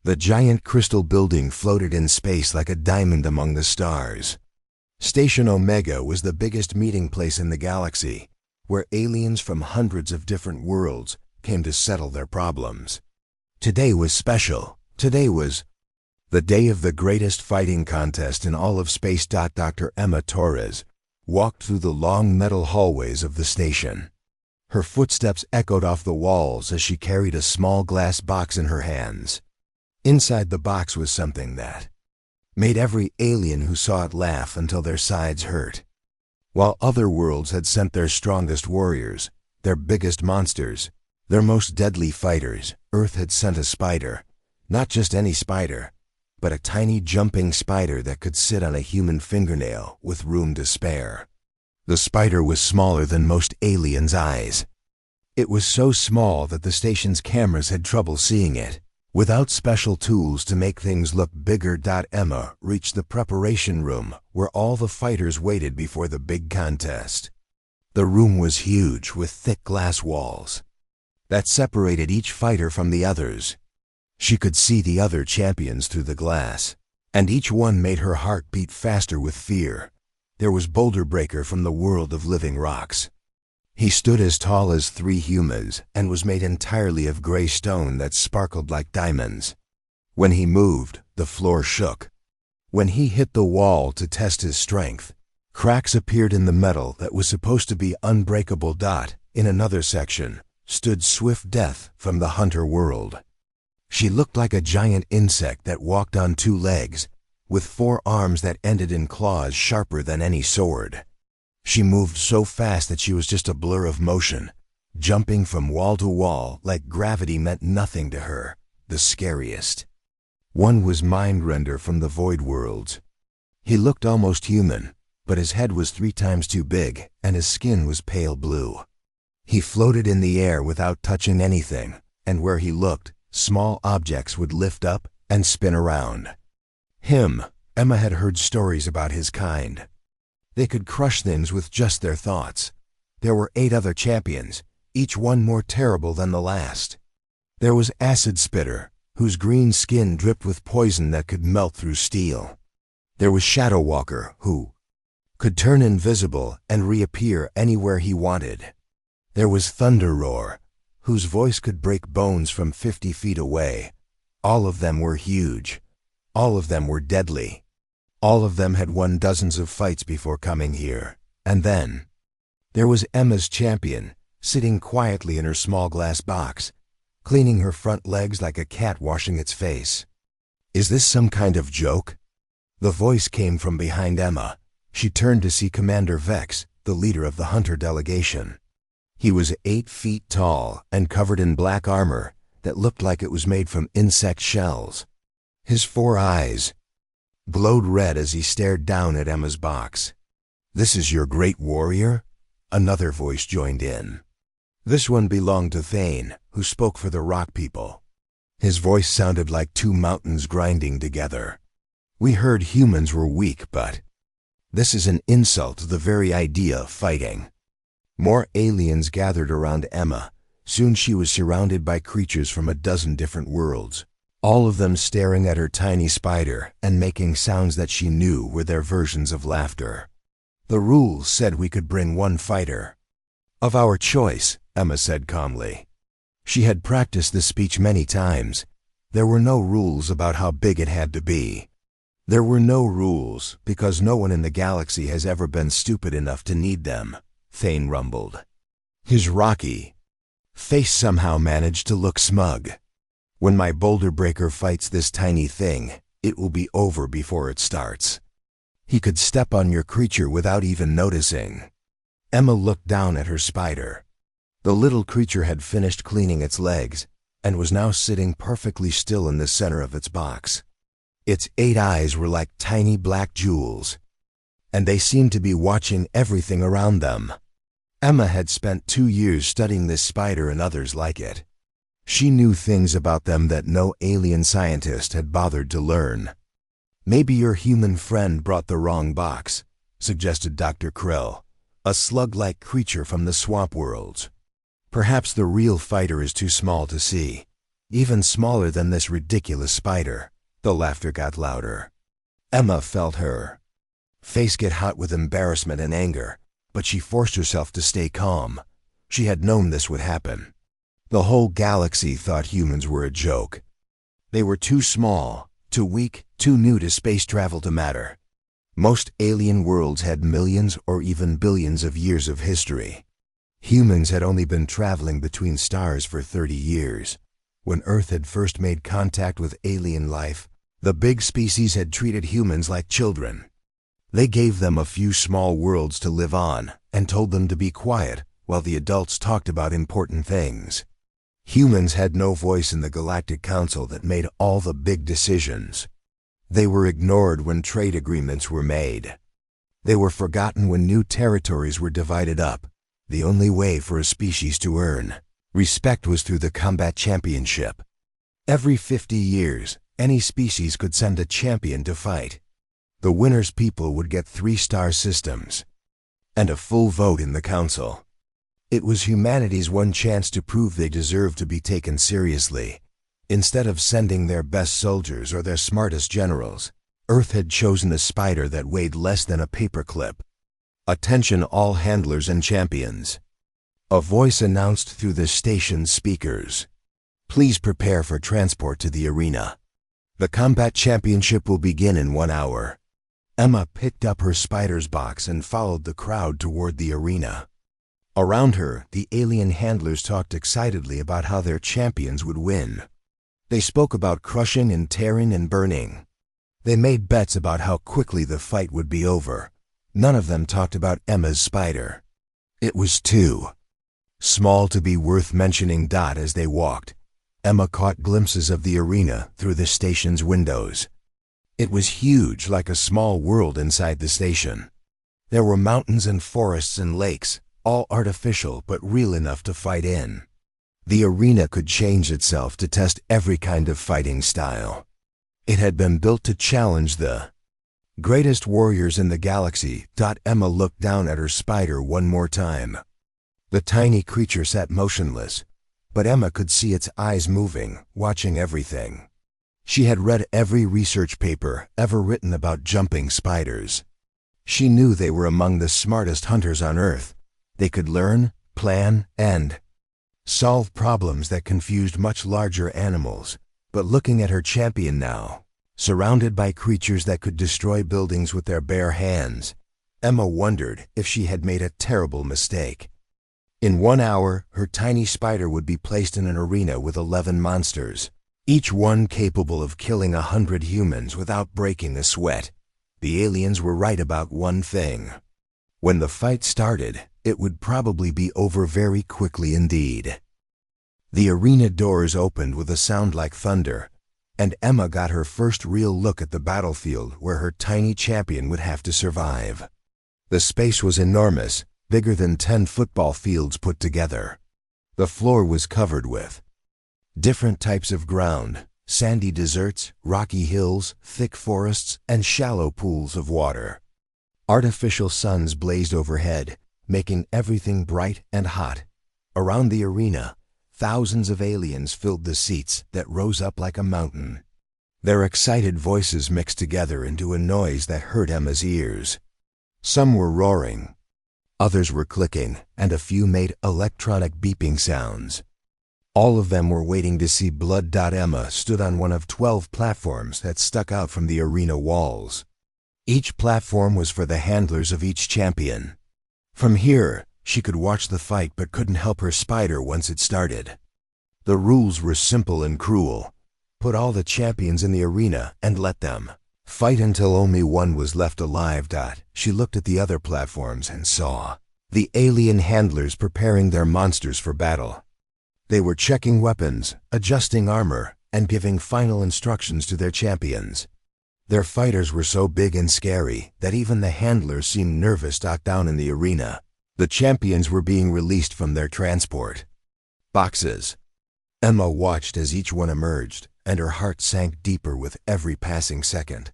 The giant crystal building floated in space like a diamond among the stars. Station Omega was the biggest meeting place in the galaxy, where aliens from hundreds of different worlds came to settle their problems. Today was special. Today was the day of the greatest fighting contest in all of space. Dr. Emma Torres walked through the long metal hallways of the station. Her footsteps echoed off the walls as she carried a small glass box in her hands. Inside the box was something that made every alien who saw it laugh until their sides hurt. While other worlds had sent their strongest warriors, their biggest monsters, their most deadly fighters, Earth had sent a spider. Not just any spider, but a tiny jumping spider that could sit on a human fingernail with room to spare. The spider was smaller than most aliens' eyes. It was so small that the station's cameras had trouble seeing it. Without special tools to make things look bigger, Emma reached the preparation room where all the fighters waited before the big contest. The room was huge with thick glass walls that separated each fighter from the others. She could see the other champions through the glass, and each one made her heart beat faster with fear. There was Boulder Breaker from the world of living rocks. He stood as tall as 3 humans and was made entirely of gray stone that sparkled like diamonds. When he moved, the floor shook. When he hit the wall to test his strength, cracks appeared in the metal that was supposed to be unbreakable. In another section stood Swift Death from the Hunter world. She looked like a giant insect that walked on 2 legs, with 4 arms that ended in claws sharper than any sword. She moved so fast that she was just a blur of motion, jumping from wall to wall like gravity meant nothing to her. The scariest one was Mindrender from the Void worlds. He looked almost human, but his head was 3 times too big and his skin was pale blue. He floated in the air without touching anything, and where he looked, small objects would lift up and spin around. Emma had heard stories about his kind. They could crush things with just their thoughts. There were 8 other champions, each one more terrible than the last. There was Acid Spitter, whose green skin dripped with poison that could melt through steel. There was Shadow Walker, who could turn invisible and reappear anywhere he wanted. There was Thunder Roar, whose voice could break bones from 50 feet away. All of them were huge. All of them were deadly. All of them had won dozens of fights before coming here. And then there was Emma's champion, sitting quietly in her small glass box, cleaning her front legs like a cat washing its face. Is this some kind of joke? The voice came from behind Emma. She turned to see Commander Vex, the leader of the Hunter delegation. He was 8 feet tall and covered in black armor that looked like it was made from insect shells. His 4 eyes glowed red as he stared down at Emma's box. "This is your great warrior?" Another voice joined in. This one belonged to Thane, who spoke for the rock people. His voice sounded like 2 mountains grinding together. "We heard humans were weak, but this is an insult to the very idea of fighting." More aliens gathered around Emma. Soon she was surrounded by creatures from a dozen different worlds, all of them staring at her tiny spider and making sounds that she knew were their versions of laughter. "The rules said we could bring 1 fighter of our choice," Emma said calmly. She had practiced this speech many times. There were no rules about how big it had to be. There were no rules because no one in the galaxy has ever been stupid enough to need them, Thane rumbled. His rocky face somehow managed to look smug. "When my Boulder Breaker fights this tiny thing, it will be over before it starts. He could step on your creature without even noticing." Emma looked down at her spider. The little creature had finished cleaning its legs and was now sitting perfectly still in the center of its box. Its 8 eyes were like tiny black jewels, and they seemed to be watching everything around them. Emma had spent 2 years studying this spider and others like it. She knew things about them that no alien scientist had bothered to learn. "Maybe your human friend brought the wrong box," suggested Dr. Krill, a slug-like creature from the swamp worlds. "Perhaps the real fighter is too small to see." even smaller than this ridiculous spider. The laughter got louder. Emma felt her face get hot with embarrassment and anger, but she forced herself to stay calm. She had known this would happen. The whole galaxy thought humans were a joke. They were too small, too weak, too new to space travel to matter. Most alien worlds had millions or even billions of years of history. Humans had only been traveling between stars for 30 years. When Earth had first made contact with alien life, the big species had treated humans like children. They gave them a few small worlds to live on and told them to be quiet while the adults talked about important things. Humans had no voice in the Galactic Council that made all the big decisions. They were ignored when trade agreements were made. They were forgotten when new territories were divided up. The only way for a species to earn respect was through the combat championship. Every 50 years, any species could send a champion to fight. The winner's people would get 3-star systems and a full vote in the council. It was humanity's one chance to prove they deserved to be taken seriously. Instead of sending their best soldiers or their smartest generals, Earth had chosen a spider that weighed less than a paperclip. Attention all handlers and champions. A voice announced through the station's speakers. Please prepare for transport to the arena. The combat championship will begin in 1 hour. Emma picked up her spider's box and followed the crowd toward the arena. Around her, the alien handlers talked excitedly about how their champions would win. They spoke about crushing and tearing and burning. They made bets about how quickly the fight would be over. None of them talked about Emma's spider. It was too small to be worth mentioning. As they walked, Emma caught glimpses of the arena through the station's windows. It was huge, like a small world inside the station. There were mountains and forests and lakes, all artificial but real enough to fight in. The arena could change itself to test every kind of fighting style. It had been built to challenge the greatest warriors in the galaxy. Emma looked down at her spider one more time. The tiny creature sat motionless, but Emma could see its eyes moving, watching everything. She had read every research paper ever written about jumping spiders. She knew they were among the smartest hunters on Earth. They could learn, plan, and solve problems that confused much larger animals. But looking at her champion now, surrounded by creatures that could destroy buildings with their bare hands, Emma wondered if she had made a terrible mistake. In 1 hour, her tiny spider would be placed in an arena with 11 monsters, each one capable of killing 100 humans without breaking a sweat. The aliens were right about one thing. When the fight started, it would probably be over very quickly indeed. The arena doors opened with a sound like thunder, and Emma got her first real look at the battlefield where her tiny champion would have to survive. The space was enormous, bigger than 10 football fields put together. The floor was covered with different types of ground: sandy deserts, rocky hills, thick forests, and shallow pools of water. Artificial suns blazed overhead, making everything bright and hot. Around the arena, thousands of aliens filled the seats that rose up like a mountain. Their excited voices mixed together into a noise that hurt Emma's ears. Some were roaring, others were clicking, and a few made electronic beeping sounds. All of them were waiting to see blood. Emma stood on one of 12 platforms that stuck out from the arena walls. Each platform was for the handlers of each champion. From here, she could watch the fight but couldn't help her spider once it started. The rules were simple and cruel. Put all the champions in the arena and let them fight until only one was left alive. She looked at the other platforms and saw the alien handlers preparing their monsters for battle. They were checking weapons, adjusting armor, and giving final instructions to their champions. Their fighters were so big and scary that even the handlers seemed nervous. Down in the arena, the champions were being released from their transport boxes. Emma watched as each one emerged, and her heart sank deeper with every passing second.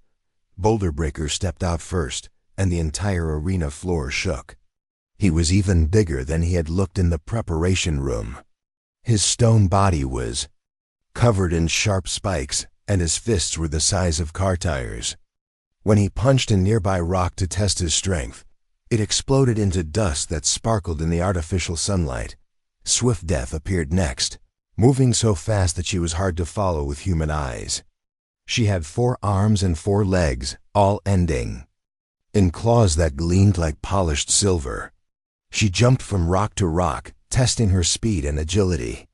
Boulder Breaker stepped out first, and the entire arena floor shook. He was even bigger than he had looked in the preparation room. His stone body was covered in sharp spikes, and his fists were the size of car tires. When he punched a nearby rock to test his strength, it exploded into dust that sparkled in the artificial sunlight. Swift Death appeared next, moving so fast that she was hard to follow with human eyes. She had 4 arms and 4 legs, all ending in claws that gleamed like polished silver. She jumped from rock to rock, testing her speed and agility.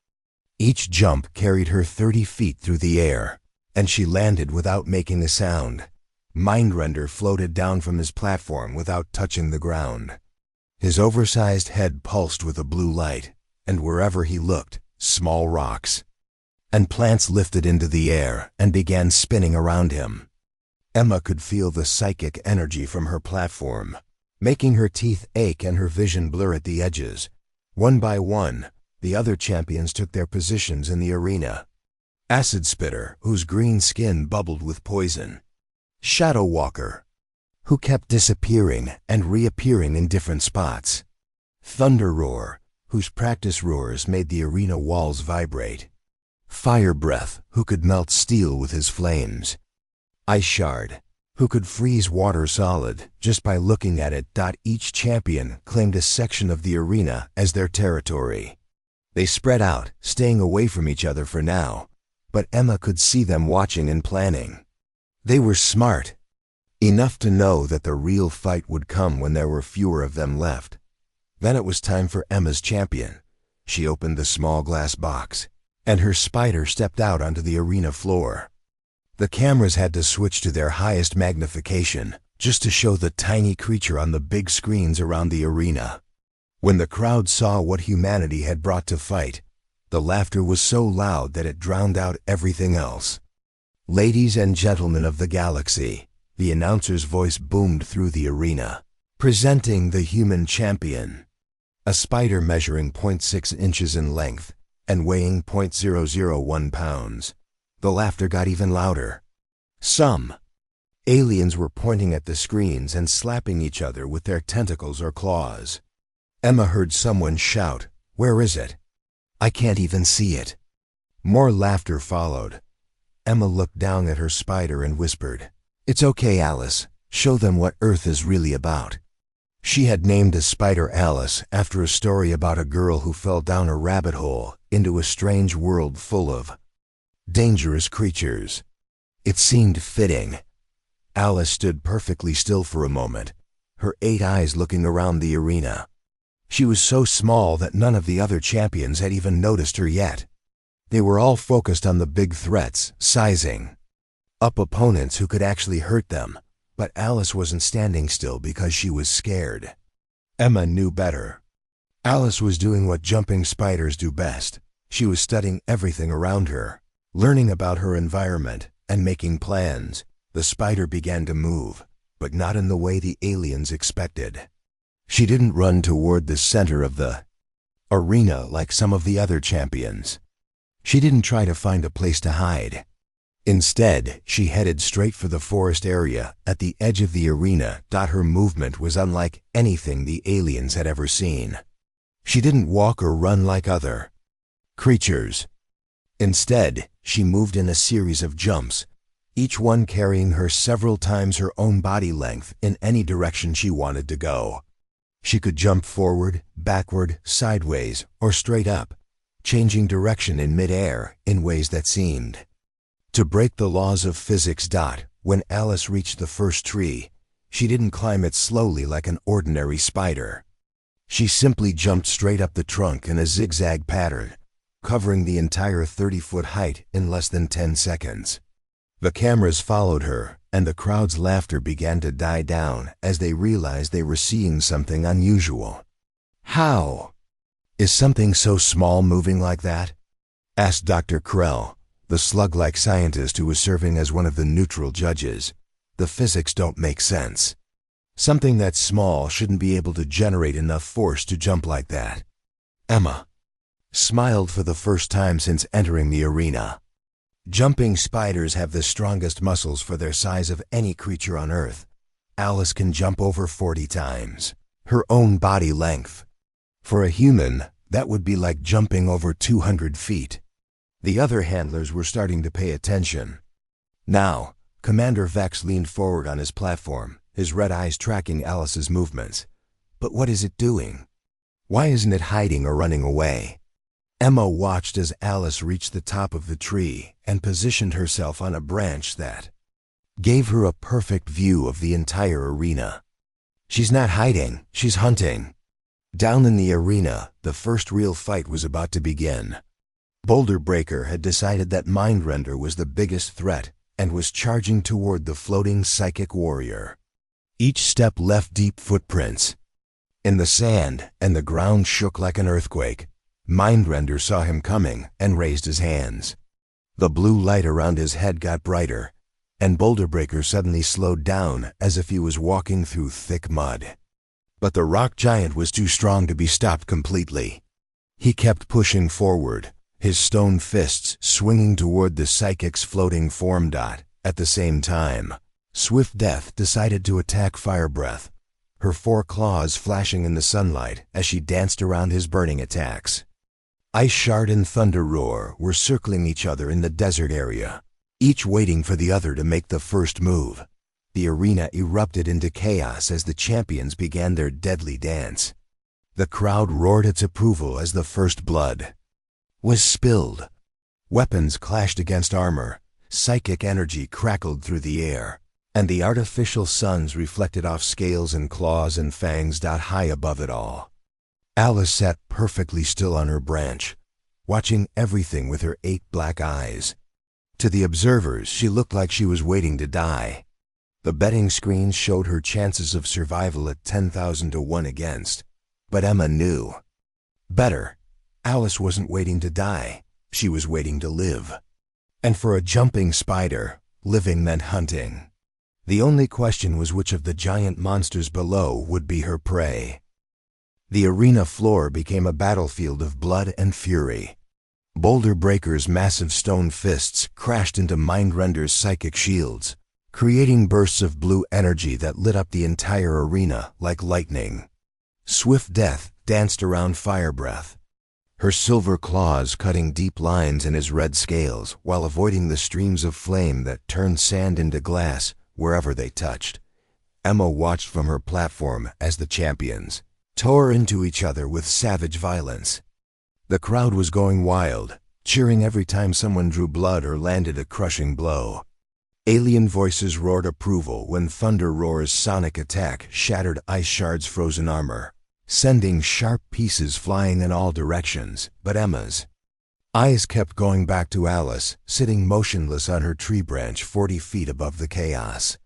Each jump carried her 30 feet through the air, and she landed without making a sound. Mindrender floated down from his platform without touching the ground. His oversized head pulsed with a blue light, and wherever he looked, small rocks and plants lifted into the air and began spinning around him. Emma could feel the psychic energy from her platform, making her teeth ache and her vision blur at the edges. One by one, the other champions took their positions in the arena. Acid Spitter, whose green skin bubbled with poison. Shadow Walker, who kept disappearing and reappearing in different spots. Thunder Roar, whose practice roars made the arena walls vibrate. Fire Breath, who could melt steel with his flames. Ice Shard, who could freeze water solid just by looking at it. Each champion claimed a section of the arena as their territory. They spread out, staying away from each other for now, but Emma could see them watching and planning. They were smart, enough to know that the real fight would come when there were fewer of them left. Then it was time for Emma's champion. She opened the small glass box, and her spider stepped out onto the arena floor. The cameras had to switch to their highest magnification just to show the tiny creature on the big screens around the arena. When the crowd saw what humanity had brought to fight, the laughter was so loud that it drowned out everything else. Ladies and gentlemen of the galaxy, the announcer's voice boomed through the arena. Presenting the human champion. A spider measuring 0.6 inches in length and weighing 0.001 pounds. The laughter got even louder. Some aliens were pointing at the screens and slapping each other with their tentacles or claws. Emma heard someone shout, "Where is it? I can't even see it." More laughter followed. Emma looked down at her spider and whispered, "It's okay, Alice. Show them what Earth is really about." She had named the spider Alice after a story about a girl who fell down a rabbit hole into a strange world full of dangerous creatures. It seemed fitting. Alice stood perfectly still for a moment, her 8 eyes looking around the arena. She was so small that none of the other champions had even noticed her yet. They were all focused on the big threats, sizing up opponents who could actually hurt them, but Alice wasn't standing still because she was scared. Emma knew better. Alice was doing what jumping spiders do best. She was studying everything around her, learning about her environment, and making plans. The spider began to move, but not in the way the aliens expected. She didn't run toward the center of the arena like some of the other champions. She didn't try to find a place to hide. Instead, she headed straight for the forest area at the edge of the arena. Her movement was unlike anything the aliens had ever seen. She didn't walk or run like other creatures. Instead, she moved in a series of jumps, each one carrying her several times her own body length in any direction she wanted to go. She could jump forward, backward, sideways, or straight up, changing direction in midair in ways that seemed to break the laws of physics. When Alice reached the first tree, she didn't climb it slowly like an ordinary spider. She simply jumped straight up the trunk in a zigzag pattern, covering the entire 30-foot height in less than 10 seconds. The cameras followed her, and the crowd's laughter began to die down as they realized they were seeing something unusual. "How is something so small moving like that?" asked Dr. Krell, the slug-like scientist who was serving as one of the neutral judges. "The physics don't make sense. Something that small shouldn't be able to generate enough force to jump like that." Emma smiled for the first time since entering the arena. Jumping spiders have the strongest muscles for their size of any creature on Earth. Alice can jump over 40 times her own body length. For a human, that would be like jumping over 200 feet. The other handlers were starting to pay attention. Now, Commander Vex leaned forward on his platform, his red eyes tracking Alice's movements. But what is it doing? Why isn't it hiding or running away? Emma watched as Alice reached the top of the tree and positioned herself on a branch that gave her a perfect view of the entire arena. She's not hiding, she's hunting. Down in the arena, the first real fight was about to begin. Boulder Breaker had decided that Mindrender was the biggest threat and was charging toward the floating psychic warrior. Each step left deep footprints in the sand, and the ground shook like an earthquake. Mindrender saw him coming and raised his hands. The blue light around his head got brighter, and Boulder Breaker suddenly slowed down as if he was walking through thick mud. But the rock giant was too strong to be stopped completely. He kept pushing forward, his stone fists swinging toward the psychic's floating form dot. At the same time, Swift Death decided to attack Firebreath, her 4 claws flashing in the sunlight as she danced around his burning attacks. Ice Shard and Thunder Roar were circling each other in the desert area, each waiting for the other to make the first move. The arena erupted into chaos as the champions began their deadly dance. The crowd roared its approval as the first blood was spilled. Weapons clashed against armor, psychic energy crackled through the air, and the artificial suns reflected off scales and claws and fangs high above it all. Alice sat perfectly still on her branch, watching everything with her 8 black eyes. To the observers, she looked like she was waiting to die. The betting screens showed her chances of survival at 10,000 to 1 against, but Emma knew better. Alice wasn't waiting to die, she was waiting to live. And for a jumping spider, living meant hunting. The only question was which of the giant monsters below would be her prey. The arena floor became a battlefield of blood and fury. Boulder Breaker's massive stone fists crashed into Mindrender's psychic shields, creating bursts of blue energy that lit up the entire arena like lightning. Swift Death danced around Firebreath, her silver claws cutting deep lines in his red scales while avoiding the streams of flame that turned sand into glass wherever they touched. Emma watched from her platform as the champions tore into each other with savage violence. The crowd was going wild, cheering every time someone drew blood or landed a crushing blow. Alien voices roared approval when Thunder Roar's sonic attack shattered Ice Shard's frozen armor, sending sharp pieces flying in all directions. But Emma's eyes kept going back to Alice, sitting motionless on her tree branch 40 feet above the chaos.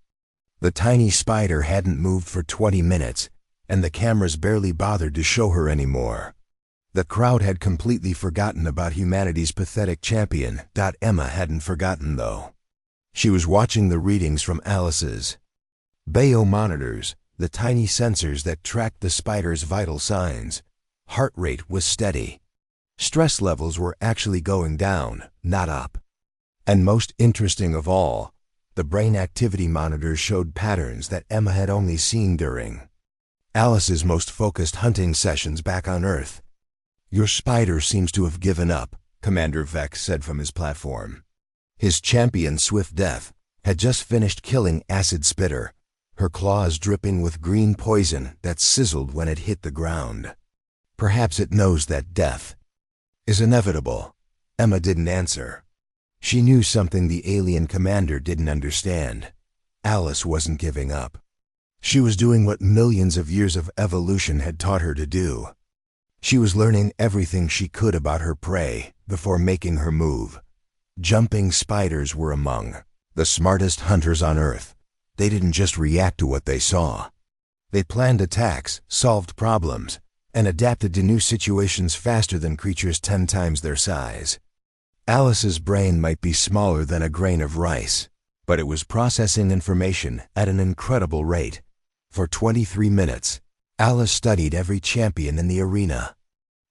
The tiny spider hadn't moved for 20 minutes, and the cameras barely bothered to show her anymore. The crowd had completely forgotten about humanity's pathetic champion. Emma hadn't forgotten, though. She was watching the readings from Alice's Bayo monitors, the tiny sensors that tracked the spider's vital signs. Heart rate was steady. Stress levels were actually going down, not up. And most interesting of all, the brain activity monitors showed patterns that Emma had only seen during Alice's most focused hunting sessions back on Earth. "Your spider seems to have given up," Commander Vex said from his platform. His champion, Swift Death, had just finished killing Acid Spitter, her claws dripping with green poison that sizzled when it hit the ground. "Perhaps it knows that death is inevitable." Emma didn't answer. She knew something the alien commander didn't understand. Alice wasn't giving up. She was doing what millions of years of evolution had taught her to do. She was learning everything she could about her prey before making her move. Jumping spiders were among the smartest hunters on Earth. They didn't just react to what they saw. They planned attacks, solved problems, and adapted to new situations faster than creatures 10 times their size. Alice's brain might be smaller than a grain of rice, but it was processing information at an incredible rate. For 23 minutes, Alice studied every champion in the arena.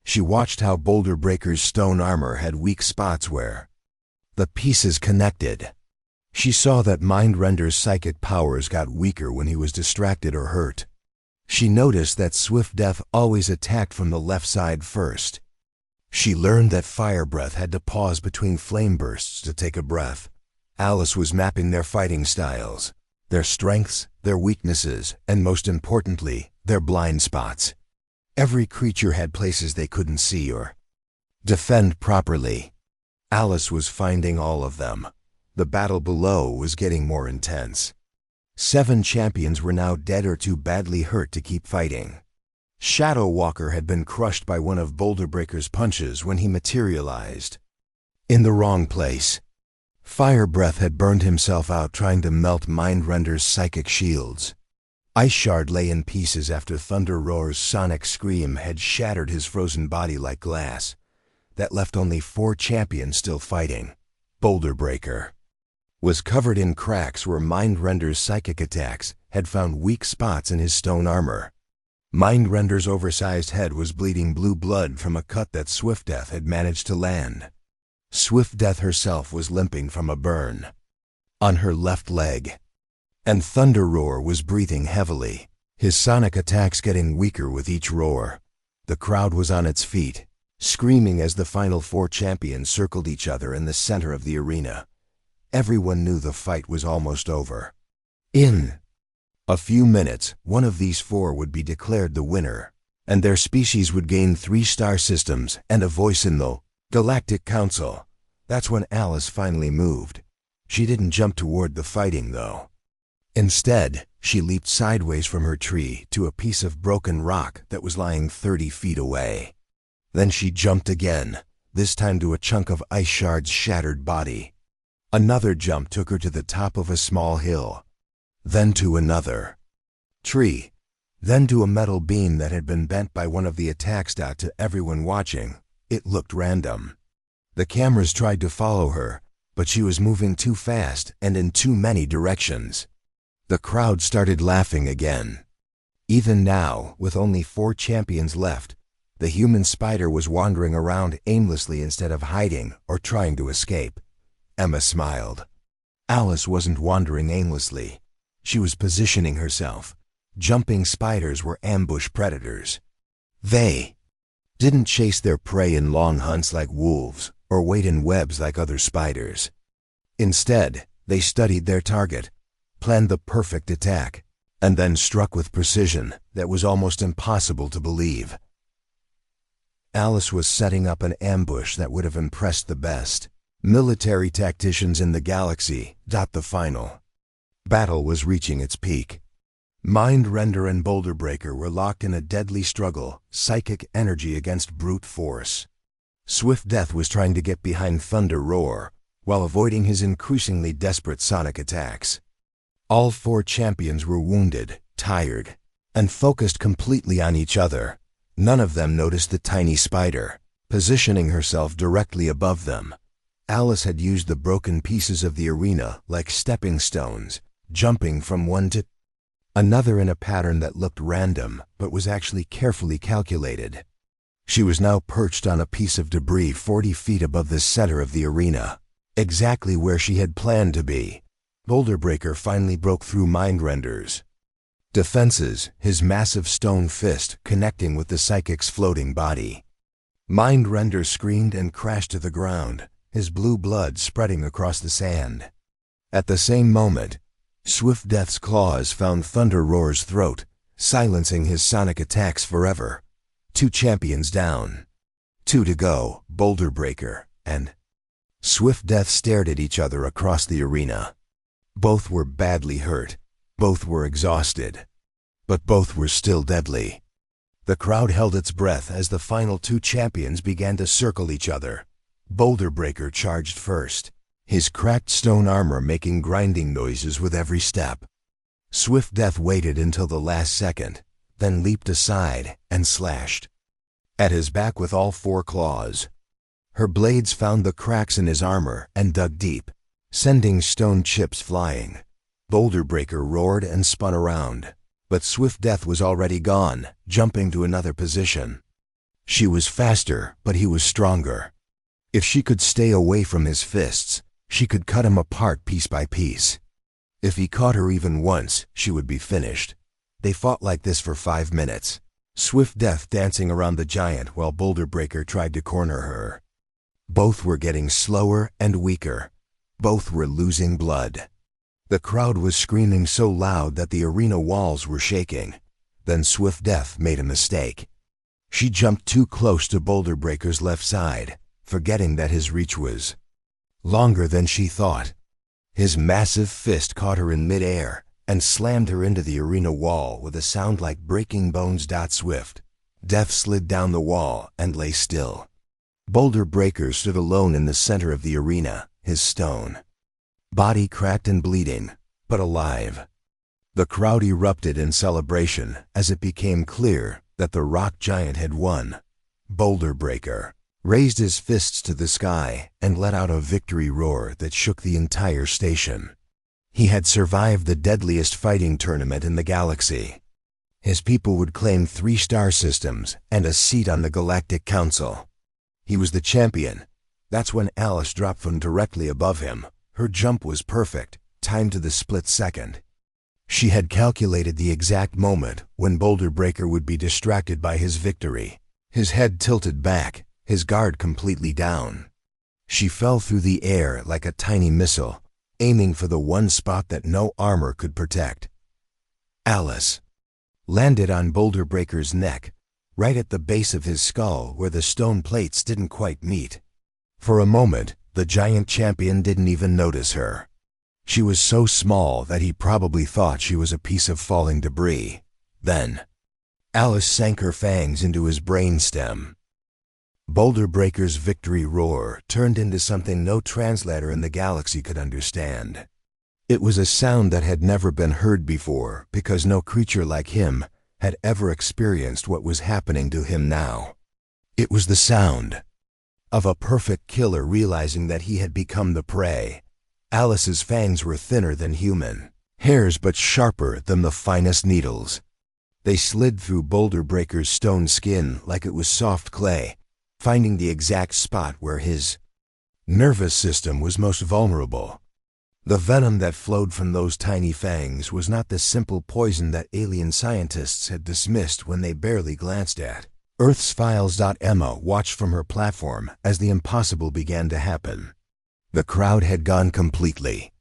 She watched how Boulder Breaker's stone armor had weak spots where the pieces connected. She saw that Mindrender's psychic powers got weaker when he was distracted or hurt. She noticed that Swift Death always attacked from the left side first. She learned that Fire Breath had to pause between flame bursts to take a breath. Alice was mapping their fighting styles, their strengths, their weaknesses, and most importantly, their blind spots. Every creature had places they couldn't see or defend properly. Alice was finding all of them. The battle below was getting more intense. 7 champions were now dead or too badly hurt to keep fighting. Shadow Walker had been crushed by one of Boulder Breaker's punches when he materialized in the wrong place. Fire Breath had burned himself out trying to melt Mindrender's psychic shields. Ice Shard lay in pieces after Thunder Roar's sonic scream had shattered his frozen body like glass. That left only 4 champions still fighting. Boulder Breaker was covered in cracks where Mindrender's psychic attacks had found weak spots in his stone armor. Mindrender's oversized head was bleeding blue blood from a cut that Swift Death had managed to land. Swift Death herself was limping from a burn on her left leg. And Thunder Roar was breathing heavily, his sonic attacks getting weaker with each roar. The crowd was on its feet, screaming as the final 4 champions circled each other in the center of the arena. Everyone knew the fight was almost over. In a few minutes, one of these 4 would be declared the winner, and their species would gain 3 star systems and a voice in the Galactic Council. That's when Alice finally moved. She didn't jump toward the fighting, though. Instead, she leaped sideways from her tree to a piece of broken rock that was lying 30 feet away. Then she jumped again, this time to a chunk of Ice Shard's shattered body. Another jump took her to the top of a small hill, then to another tree, then to a metal beam that had been bent by one of the attacks. To everyone watching, it looked random. The cameras tried to follow her, but she was moving too fast and in too many directions. The crowd started laughing again. Even now, with only 4 champions left, the human spider was wandering around aimlessly instead of hiding or trying to escape. Emma smiled. Alice wasn't wandering aimlessly. She was positioning herself. Jumping spiders were ambush predators. They didn't chase their prey in long hunts like wolves or wait in webs like other spiders. Instead, they studied their target, planned the perfect attack, and then struck with precision that was almost impossible to believe. Alice was setting up an ambush that would have impressed the best military tacticians in the galaxy. The final battle was reaching its peak. Mindrender and Boulder Breaker were locked in a deadly struggle, psychic energy against brute force. Swift Death was trying to get behind Thunder Roar, while avoiding his increasingly desperate sonic attacks. All 4 champions were wounded, tired, and focused completely on each other. None of them noticed the tiny spider, positioning herself directly above them. Alice had used the broken pieces of the arena like stepping stones, jumping from one to another in a pattern that looked random but was actually carefully calculated. She was now perched on a piece of debris 40 feet above the center of the arena, exactly where she had planned to be. Boulder Breaker finally broke through Mindrender's defenses, his massive stone fist connecting with the psychic's floating body. Mindrender screamed and crashed to the ground, his blue blood spreading across the sand. At the same moment, Swift Death's claws found Thunder Roar's throat, silencing his sonic attacks forever. 2 champions down. 2 to go. Boulder Breaker and Swift Death stared at each other across the arena. Both were badly hurt. Both were exhausted. But both were still deadly. The crowd held its breath as the final 2 champions began to circle each other. Boulder Breaker charged first, his cracked stone armor making grinding noises with every step. Swift Death waited until the last second, then leaped aside and slashed at his back with all 4 claws. Her blades found the cracks in his armor and dug deep, sending stone chips flying. Boulder Breaker roared and spun around, but Swift Death was already gone, jumping to another position. She was faster, but he was stronger. If she could stay away from his fists, she could cut him apart piece by piece. If he caught her even once, she would be finished. They fought like this for 5 minutes. Swift Death dancing around the giant while Boulder Breaker tried to corner her. Both were getting slower and weaker. Both were losing blood. The crowd was screaming so loud that the arena walls were shaking. Then Swift Death made a mistake. She jumped too close to Boulder Breaker's left side, forgetting that his reach was longer than she thought. His massive fist caught her in midair and slammed her into the arena wall with a sound like breaking bones. Swift Death slid down the wall and lay still. Boulder Breaker stood alone in the center of the arena, his stone body cracked and bleeding, but alive. The crowd erupted in celebration as it became clear that the rock giant had won. Boulder Breaker raised his fists to the sky and let out a victory roar that shook the entire station. He had survived the deadliest fighting tournament in the galaxy. His people would claim 3 star systems and a seat on the Galactic Council. He was the champion. That's when Alice dropped from directly above him. Her jump was perfect, timed to the split second. She had calculated the exact moment when Boulder Breaker would be distracted by his victory. His head tilted back, his guard completely down. She fell through the air like a tiny missile, aiming for the one spot that no armor could protect. Alice landed on Boulder Breaker's neck, right at the base of his skull where the stone plates didn't quite meet. For a moment, the giant champion didn't even notice her. She was so small that he probably thought she was a piece of falling debris. Then, Alice sank her fangs into his brainstem. Boulder Breaker's victory roar turned into something no translator in the galaxy could understand. It was a sound that had never been heard before because no creature like him had ever experienced what was happening to him now. It was the sound of a perfect killer realizing that he had become the prey. Alice's fangs were thinner than human, hairs but sharper than the finest needles. They slid through Boulder Breaker's stone skin like it was soft clay, finding the exact spot where his nervous system was most vulnerable. The venom that flowed from those tiny fangs was not the simple poison that alien scientists had dismissed when they barely glanced at Earth's Files. Emma watched from her platform as the impossible began to happen. The crowd had gone completely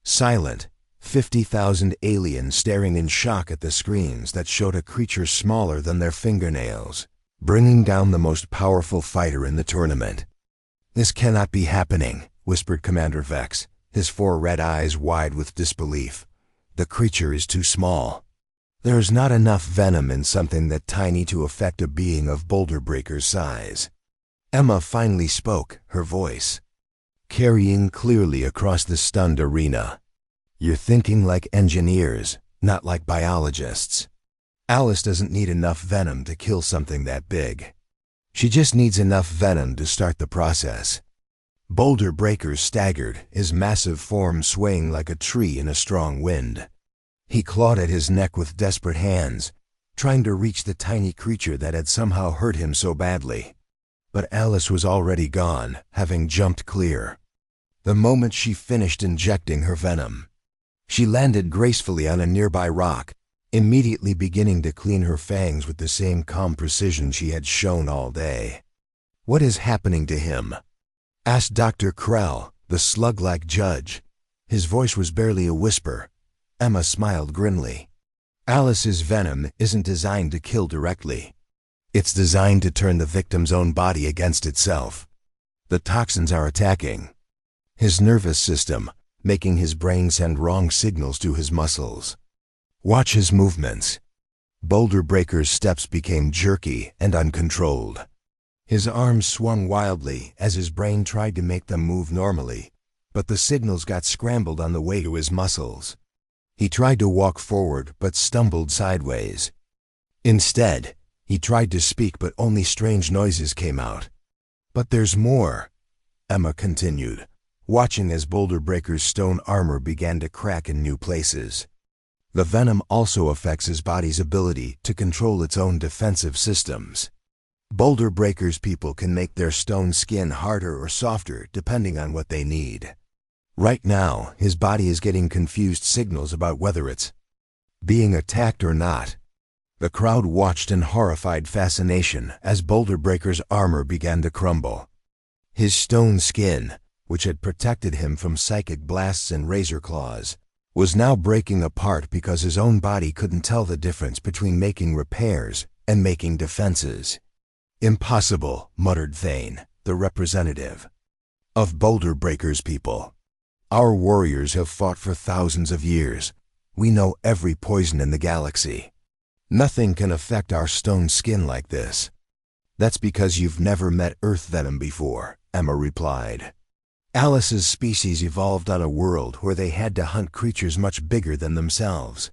silent, 50,000 aliens staring in shock at the screens that showed a creature smaller than their fingernails, bringing down the most powerful fighter in the tournament. "This cannot be happening," whispered Commander Vex, his 4 red eyes wide with disbelief. "The creature is too small. There is not enough venom in something that tiny to affect a being of Boulder Breaker's size." Emma finally spoke, her voice carrying clearly across the stunned arena. "You're thinking like engineers, not like biologists. Alice doesn't need enough venom to kill something that big. She just needs enough venom to start the process." Boulder Breaker staggered, his massive form swaying like a tree in a strong wind. He clawed at his neck with desperate hands, trying to reach the tiny creature that had somehow hurt him so badly. But Alice was already gone, having jumped clear. The moment she finished injecting her venom, she landed gracefully on a nearby rock, immediately beginning to clean her fangs with the same calm precision she had shown all day. "What is happening to him?" asked Dr. Krell, the slug-like judge. His voice was barely a whisper. Emma smiled grimly. "Alice's venom isn't designed to kill directly. It's designed to turn the victim's own body against itself. The toxins are attacking his nervous system, making his brain send wrong signals to his muscles. Watch his movements." Boulder Breaker's steps became jerky and uncontrolled. His arms swung wildly as his brain tried to make them move normally, but the signals got scrambled on the way to his muscles. He tried to walk forward but stumbled sideways. Instead, he tried to speak but only strange noises came out. "But there's more," Emma continued, watching as Boulder Breaker's stone armor began to crack in new places. "The venom also affects his body's ability to control its own defensive systems. Boulder Breaker's people can make their stone skin harder or softer depending on what they need. Right now, his body is getting confused signals about whether it's being attacked or not. The crowd watched in horrified fascination as Boulder Breaker's armor began to crumble. His stone skin, which had protected him from psychic blasts and razor claws, was now breaking apart because his own body couldn't tell the difference between making repairs and making defenses. "Impossible," muttered Thane, the representative of Boulder Breaker's people. "Our warriors have fought for thousands of years. We know every poison in the galaxy. Nothing can affect our stone skin like this." "That's because you've never met Earth venom before," Emma replied. "Alice's species evolved on a world where they had to hunt creatures much bigger than themselves.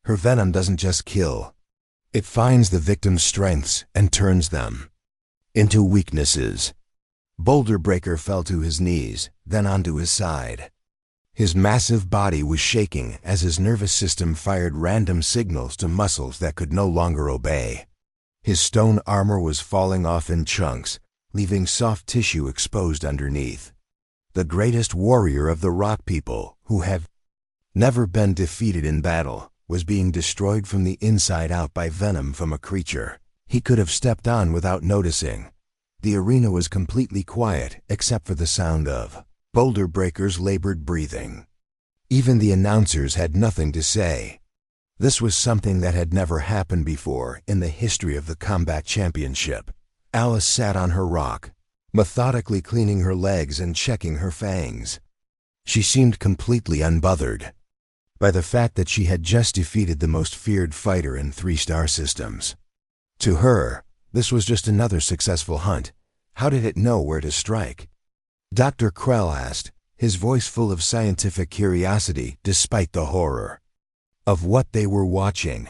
Her venom doesn't just kill. It finds the victim's strengths and turns them into weaknesses." Boulder Breaker fell to his knees, then onto his side. His massive body was shaking as his nervous system fired random signals to muscles that could no longer obey. His stone armor was falling off in chunks, leaving soft tissue exposed underneath. The greatest warrior of the rock people, who had never been defeated in battle, was being destroyed from the inside out by venom from a creature he could have stepped on without noticing. The arena was completely quiet except for the sound of Boulder Breaker's labored breathing. Even the announcers had nothing to say. This was something that had never happened before in the history of the combat championship. Alice sat on her rock, methodically cleaning her legs and checking her fangs. She seemed completely unbothered by the fact that she had just defeated the most feared fighter in 3-star systems. To her, this was just another successful hunt. How did it know where to strike? Dr. Krell asked, his voice full of scientific curiosity despite the horror of what they were watching.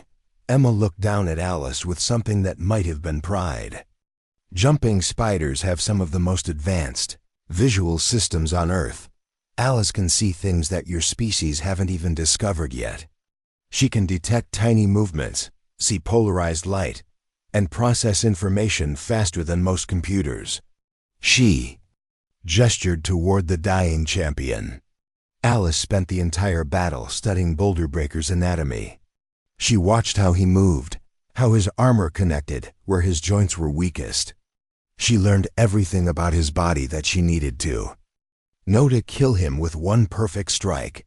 Emma looked down at Alice with something that might have been pride. "Jumping spiders have some of the most advanced visual systems on Earth. Alice can see things that your species haven't even discovered yet. She can detect tiny movements, see polarized light, and process information faster than most computers." She gestured toward the dying champion. Alice spent the entire battle studying Boulder Breaker's anatomy. She watched how he moved, how his armor connected where his joints were weakest. She learned everything about his body that she needed to know to kill him with one perfect strike.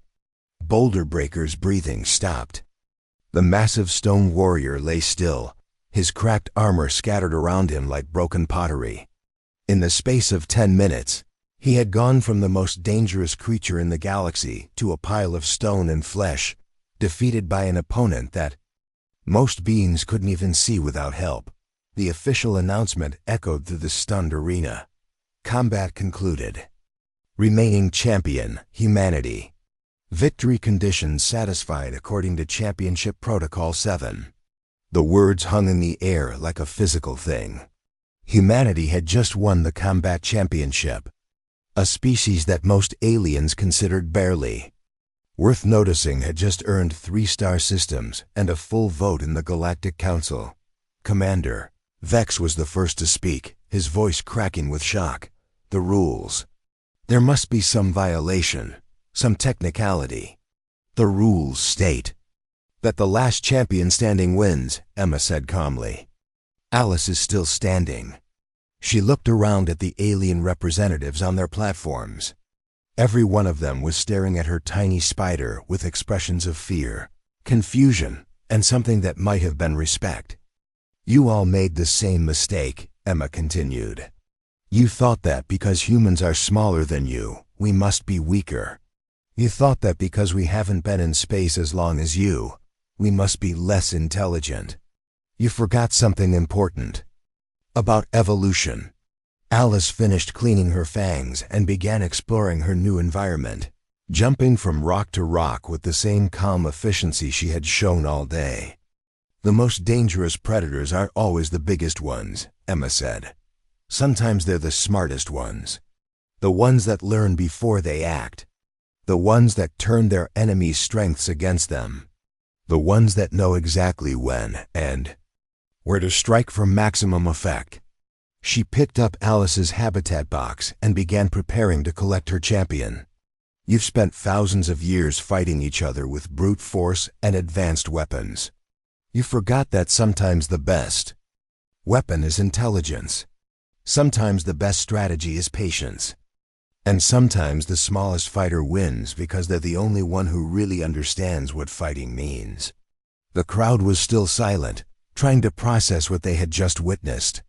Boulder Breaker's breathing stopped. The massive stone warrior lay still, his cracked armor scattered around him like broken pottery. In the space of 10 minutes, he had gone from the most dangerous creature in the galaxy to a pile of stone and flesh, defeated by an opponent that most beings couldn't even see without help. The official announcement echoed through the stunned arena. Combat concluded. Remaining champion, humanity. Victory conditions satisfied according to Championship Protocol 7. The words hung in the air like a physical thing. Humanity had just won the combat championship, a species that most aliens considered barely worth noticing had just earned 3-star systems and a full vote in the Galactic Council. Commander Vex was the first to speak, his voice cracking with shock. "The rules. There must be some violation, some technicality. The rules state that the last champion standing wins," Emma said calmly. Alice is still standing. She looked around at the alien representatives on their platforms. Every one of them was staring at her tiny spider with expressions of fear, confusion, and something that might have been respect. "You all made the same mistake," Emma continued. "You thought that because humans are smaller than you, we must be weaker. You thought that because we haven't been in space as long as you, we must be less intelligent. You forgot something important about evolution." Alice finished cleaning her fangs and began exploring her new environment, jumping from rock to rock with the same calm efficiency she had shown all day. "The most dangerous predators aren't always the biggest ones," Emma said. "Sometimes they're the smartest ones. The ones that learn before they act. The ones that turn their enemies' strengths against them. The ones that know exactly when and where to strike for maximum effect." She picked up Alice's habitat box and began preparing to collect her champion. "You've spent thousands of years fighting each other with brute force and advanced weapons. You forgot that sometimes the best weapon is intelligence. Sometimes the best strategy is patience. And sometimes the smallest fighter wins because they're the only one who really understands what fighting means. The crowd was still silent, trying to process what they had just witnessed.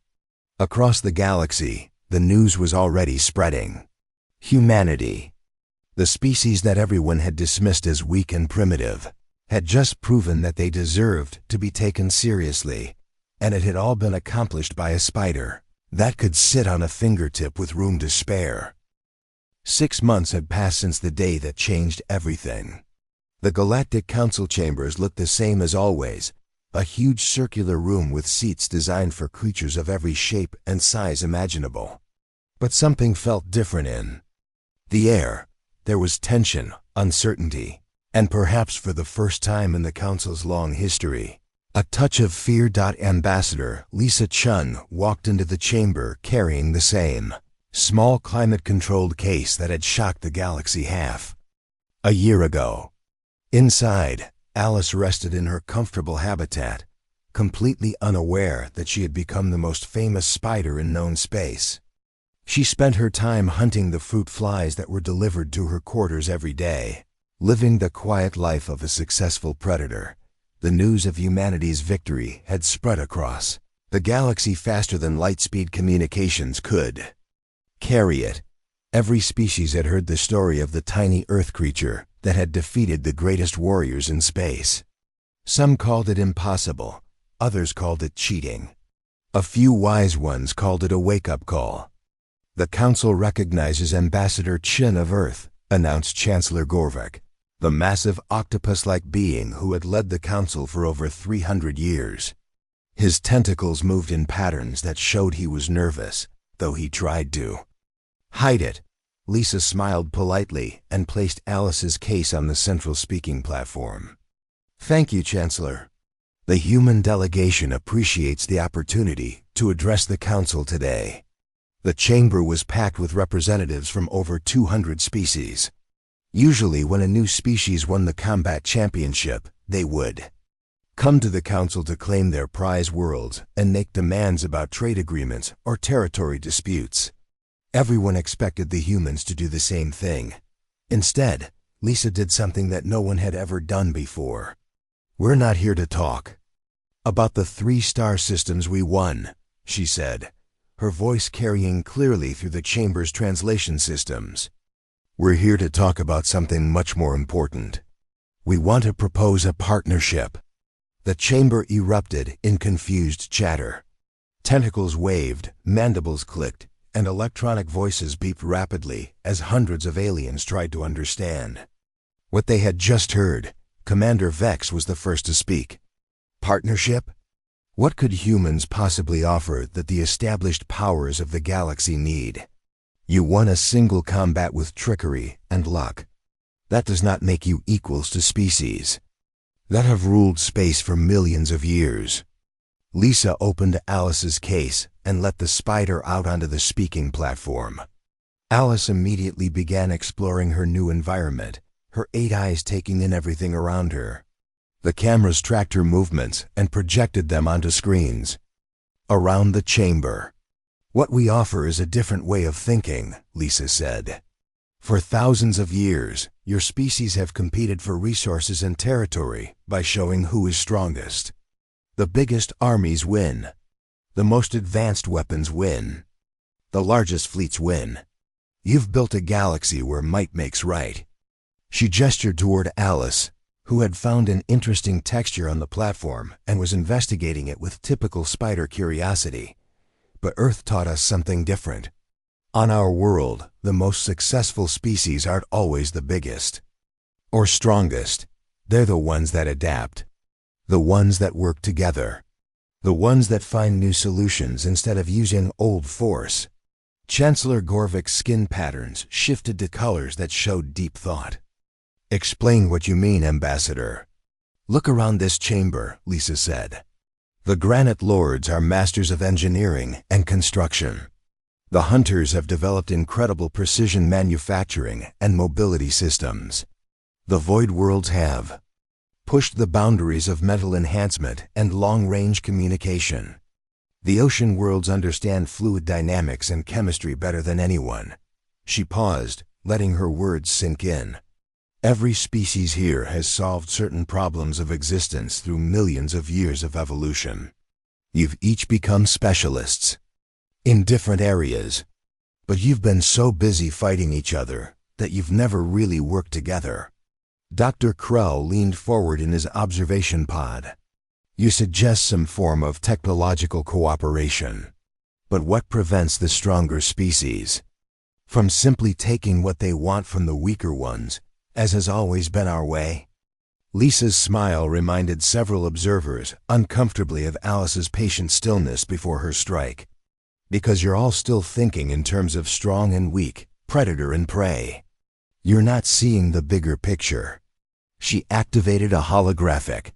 Across the galaxy, the news was already spreading. Humanity, the species that everyone had dismissed as weak and primitive, had just proven that they deserved to be taken seriously, and it had all been accomplished by a spider that could sit on a fingertip with room to spare. 6 months had passed since the day that changed everything. The Galactic Council chambers looked the same as always, a huge circular room with seats designed for creatures of every shape and size imaginable. But something felt different in the air. There was tension, uncertainty, and perhaps for the first time in the Council's long history, a touch of fear. Ambassador Lisa Chun walked into the chamber carrying the same small climate-controlled case that had shocked the galaxy half a year ago. Inside, Alice rested in her comfortable habitat, completely unaware that she had become the most famous spider in known space. She spent her time hunting the fruit flies that were delivered to her quarters every day, living the quiet life of a successful predator. The news of humanity's victory had spread across the galaxy faster than light-speed communications could carry it. Every species had heard the story of the tiny Earth creature that had defeated the greatest warriors in space. Some called it impossible, others called it cheating. A few wise ones called it a wake-up call. The Council recognizes Ambassador Chin of Earth, announced Chancellor Gorvik, the massive octopus-like being who had led the Council for over 300 years. His tentacles moved in patterns that showed he was nervous, though he tried to hide it. Lisa smiled politely and placed Alice's case on the central speaking platform. "Thank you, Chancellor. The human delegation appreciates the opportunity to address the Council today." The chamber was packed with representatives from over 200 species. Usually when a new species won the combat championship, they would come to the Council to claim their prize worlds and make demands about trade agreements or territory disputes. Everyone expected the humans to do the same thing. Instead, Lisa did something that no one had ever done before. "We're not here to talk about the 3 star systems we won," she said, her voice carrying clearly through the chamber's translation systems. "We're here to talk about something much more important. We want to propose a partnership." The chamber erupted in confused chatter. Tentacles waved, mandibles clicked, and electronic voices beeped rapidly as hundreds of aliens tried to understand what they had just heard. Commander Vex was the first to speak. "Partnership? What could humans possibly offer that the established powers of the galaxy need? You won a single combat with trickery and luck. That does not make you equals to species that have ruled space for millions of years." Lisa opened Alice's case and let the spider out onto the speaking platform. Alice immediately began exploring her new environment, her 8 eyes taking in everything around her. The cameras tracked her movements and projected them onto screens around the chamber. "What we offer is a different way of thinking," Lisa said. "For thousands of years, your species have competed for resources and territory by showing who is strongest. The biggest armies win. The most advanced weapons win. The largest fleets win. You've built a galaxy where might makes right." She gestured toward Alice, who had found an interesting texture on the platform and was investigating it with typical spider curiosity. "But Earth taught us something different. On our world, the most successful species aren't always the biggest or strongest. They're the ones that adapt. The ones that work together. The ones that find new solutions instead of using old force." Chancellor Gorvik's skin patterns shifted to colors that showed deep thought. "Explain what you mean, Ambassador." "Look around this chamber," Lisa said. "The Granite Lords are masters of engineering and construction. The Hunters have developed incredible precision manufacturing and mobility systems. The Void Worlds have pushed the boundaries of mental enhancement and long-range communication. The ocean worlds understand fluid dynamics and chemistry better than anyone. She paused, letting her words sink in. Every species here has solved certain problems of existence through millions of years of evolution. You've each become specialists in different areas, but you've been so busy fighting each other that you've never really worked together. Dr. Krell leaned forward in his observation pod. You suggest some form of technological cooperation. But what prevents the stronger species from simply taking what they want from the weaker ones, as has always been our way? Lisa's smile reminded several observers uncomfortably of Alice's patient stillness before her strike. Because you're all still thinking in terms of strong and weak, predator and prey. You're not seeing the bigger picture. She activated a holographic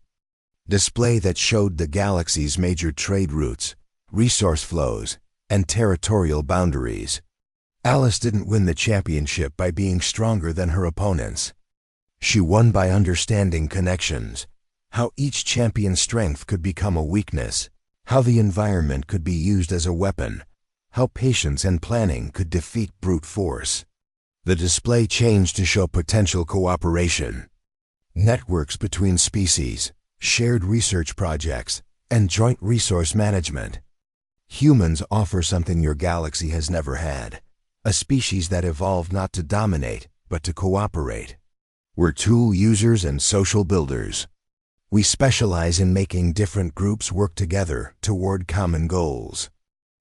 display that showed the galaxy's major trade routes, resource flows, and territorial boundaries. Alice didn't win the championship by being stronger than her opponents. She won by understanding connections, how each champion's strength could become a weakness, how the environment could be used as a weapon, how patience and planning could defeat brute force. The display changed to show potential cooperation, networks between species, shared research projects, and joint resource management. Humans offer something your galaxy has never had, a species that evolved not to dominate, but to cooperate. We're tool users and social builders. We specialize in making different groups work together toward common goals.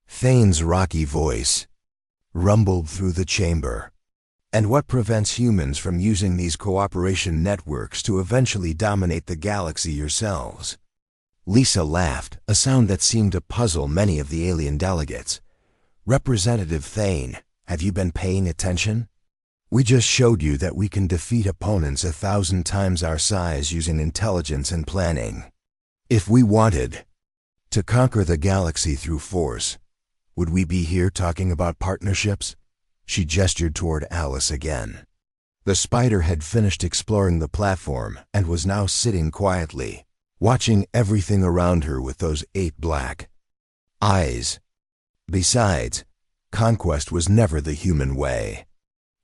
Thane's rocky voice rumbled through the chamber. And what prevents humans from using these cooperation networks to eventually dominate the galaxy yourselves? Lisa laughed, a sound that seemed to puzzle many of the alien delegates. Representative Thane, have you been paying attention? We just showed you that we can defeat opponents 1,000 times our size using intelligence and planning. If we wanted to conquer the galaxy through force, would we be here talking about partnerships? She gestured toward Alice again. The spider had finished exploring the platform and was now sitting quietly, watching everything around her with those 8 black eyes. Besides, conquest was never the human way.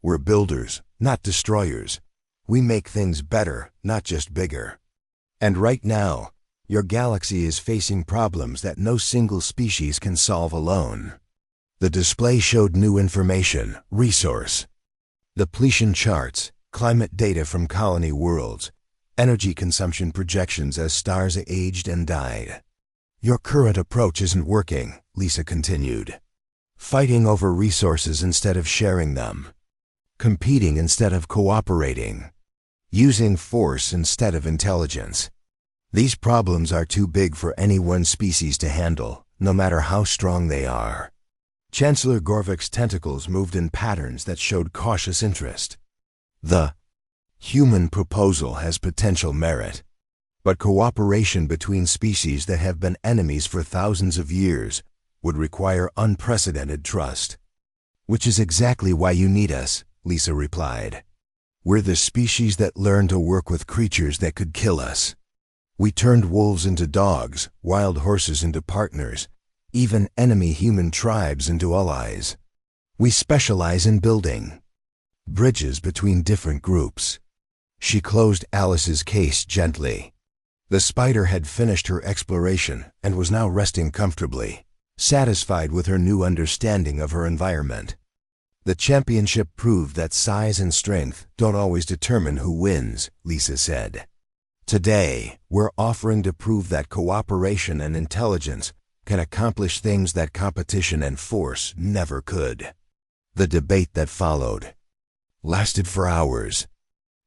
We're builders, not destroyers. We make things better, not just bigger. And right now, your galaxy is facing problems that no single species can solve alone. The display showed new information, resource depletion charts, climate data from colony worlds, energy consumption projections as stars aged and died. Your current approach isn't working, Lisa continued. Fighting over resources instead of sharing them. Competing instead of cooperating. Using force instead of intelligence. These problems are too big for any one species to handle, no matter how strong they are. Chancellor Gorvik's tentacles moved in patterns that showed cautious interest. The human proposal has potential merit, but cooperation between species that have been enemies for thousands of years would require unprecedented trust. Which is exactly why you need us, Lisa replied. We're the species that learned to work with creatures that could kill us. We turned wolves into dogs, wild horses into partners, even enemy human tribes into allies. We specialize in building bridges between different groups. She closed Alice's case gently. The spider had finished her exploration and was now resting comfortably, satisfied with her new understanding of her environment. The championship proved that size and strength don't always determine who wins, Lisa said. Today, we're offering to prove that cooperation and intelligence can accomplish things that competition and force never could. The debate that followed lasted for hours.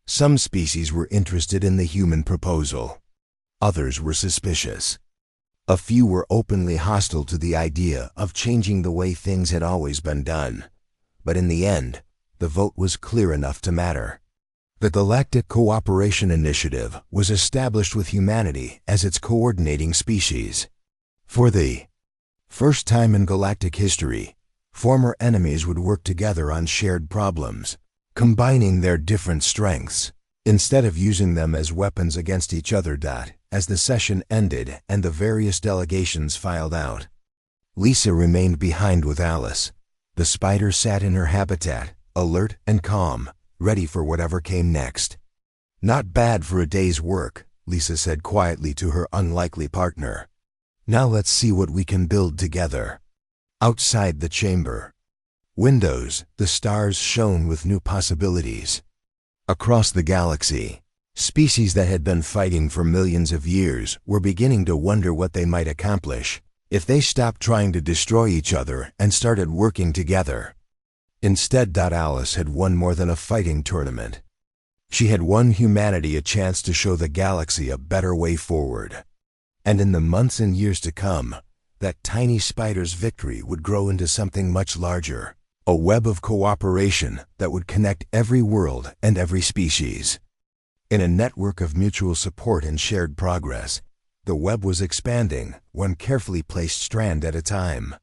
Some species were interested in the human proposal. Others were suspicious. A few were openly hostile to the idea of changing the way things had always been done. But in the end, the vote was clear enough to matter. The Galactic Cooperation Initiative was established with humanity as its coordinating species. For the first time in galactic history, former enemies would work together on shared problems, combining their different strengths. instead of using them as weapons against each other. As the session ended and the various delegations filed out, Lisa remained behind with Alice. The spider sat in her habitat, alert and calm, ready for whatever came next. "Not bad for a day's work," Lisa said quietly to her unlikely partner. "Now let's see what we can build together." Outside the chamber, windows, the stars shone with new possibilities. Across the galaxy, species that had been fighting for millions of years were beginning to wonder what they might accomplish if they stopped trying to destroy each other and started working together. Instead, Alice had won more than a fighting tournament. She had won humanity a chance to show the galaxy a better way forward. And in the months and years to come, that tiny spider's victory would grow into something much larger, a web of cooperation that would connect every world and every species. In a network of mutual support and shared progress, the web was expanding, one carefully placed strand at a time.